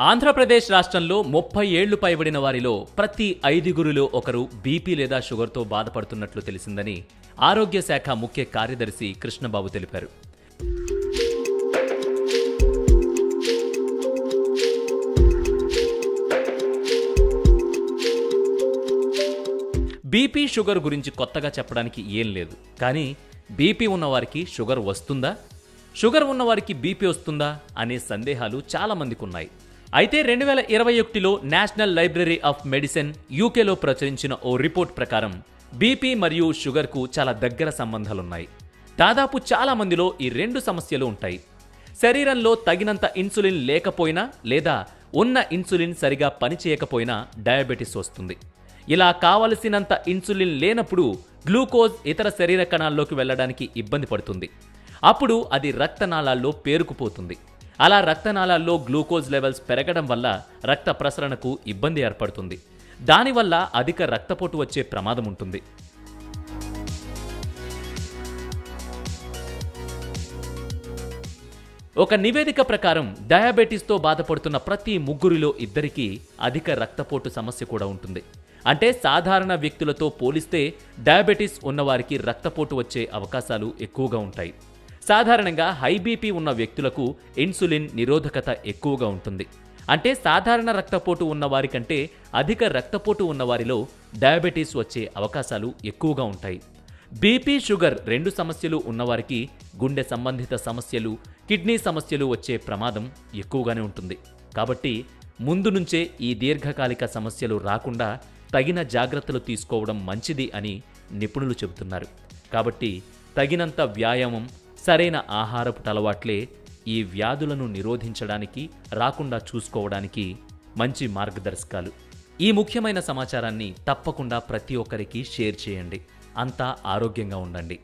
ఆంధ్రప్రదేశ్ రాష్ట్రంలో 30 ఏళ్లు పైబడిన వారిలో ప్రతి 5గురిలో ఒకరు బీపీ లేదా షుగర్తో బాధపడుతున్నట్లు తెలిసిందని ఆరోగ్య శాఖ ముఖ్య కార్యదర్శి కృష్ణబాబు తెలిపారు. బీపీ షుగర్ గురించి కొత్తగా చెప్పడానికి ఏం లేదు. కానీ బీపీ ఉన్నవారికి షుగర్ వస్తుందా, షుగర్ ఉన్నవారికి బీపీ వస్తుందా అనే సందేహాలు చాలా మందికి ఉన్నాయి. అయితే 2021లో నేషనల్ లైబ్రరీ ఆఫ్ మెడిసిన్ యూకేలో ప్రచురించిన ఓ రిపోర్ట్ ప్రకారం బీపీ మరియు షుగర్కు చాలా దగ్గర సంబంధాలున్నాయి. దాదాపు చాలా మందిలో ఈ రెండు సమస్యలు ఉంటాయి. శరీరంలో తగినంత ఇన్సులిన్ లేకపోయినా లేదా ఉన్న ఇన్సులిన్ సరిగా పనిచేయకపోయినా డయాబెటిస్ వస్తుంది. ఇలా కావలసినంత ఇన్సులిన్ లేనప్పుడు గ్లూకోజ్ ఇతర శరీర కణాల్లోకి వెళ్లడానికి ఇబ్బంది పడుతుంది. అప్పుడు అది రక్తనాళాల్లో పేరుకుపోతుంది. అలా రక్తనాళాల్లో గ్లూకోజ్ లెవెల్స్ పెరగడం వల్ల రక్త ప్రసరణకు ఇబ్బంది ఏర్పడుతుంది. దానివల్ల అధిక రక్తపోటు వచ్చే ప్రమాదం ఉంటుంది. ఒక నివేదిక ప్రకారం డయాబెటీస్తో బాధపడుతున్న ప్రతి 3 2 అధిక రక్తపోటు సమస్య కూడా ఉంటుంది. అంటే సాధారణ వ్యక్తులతో పోలిస్తే డయాబెటీస్ ఉన్నవారికి రక్తపోటు వచ్చే అవకాశాలు ఎక్కువగా ఉంటాయి. సాధారణంగా హై బీపీ ఉన్న వ్యక్తులకు ఇన్సులిన్ నిరోధకత ఎక్కువగా ఉంటుంది. అంటే సాధారణ రక్తపోటు ఉన్నవారి కంటే అధిక రక్తపోటు ఉన్నవారిలో డయాబెటీస్ వచ్చే అవకాశాలు ఎక్కువగా ఉంటాయి. బీపీ షుగర్ రెండు సమస్యలు ఉన్నవారికి గుండె సంబంధిత సమస్యలు, కిడ్నీ సమస్యలు వచ్చే ప్రమాదం ఎక్కువగానే ఉంటుంది. కాబట్టి ముందు నుంచే ఈ దీర్ఘకాలిక సమస్యలు రాకుండా తగిన జాగ్రత్తలు తీసుకోవడం మంచిది అని నిపుణులు చెబుతున్నారు. కాబట్టి తగినంత వ్యాయామం, సరైన ఆహారపు అలవాట్లే ఈ వ్యాధులను నిరోధించడానికి, రాకుండా చూసుకోవడానికి మంచి మార్గదర్శకాలు. ఈ ముఖ్యమైన సమాచారాన్ని తప్పకుండా ప్రతి ఒక్కరికి షేర్ చేయండి. అంతా ఆరోగ్యంగా ఉండండి.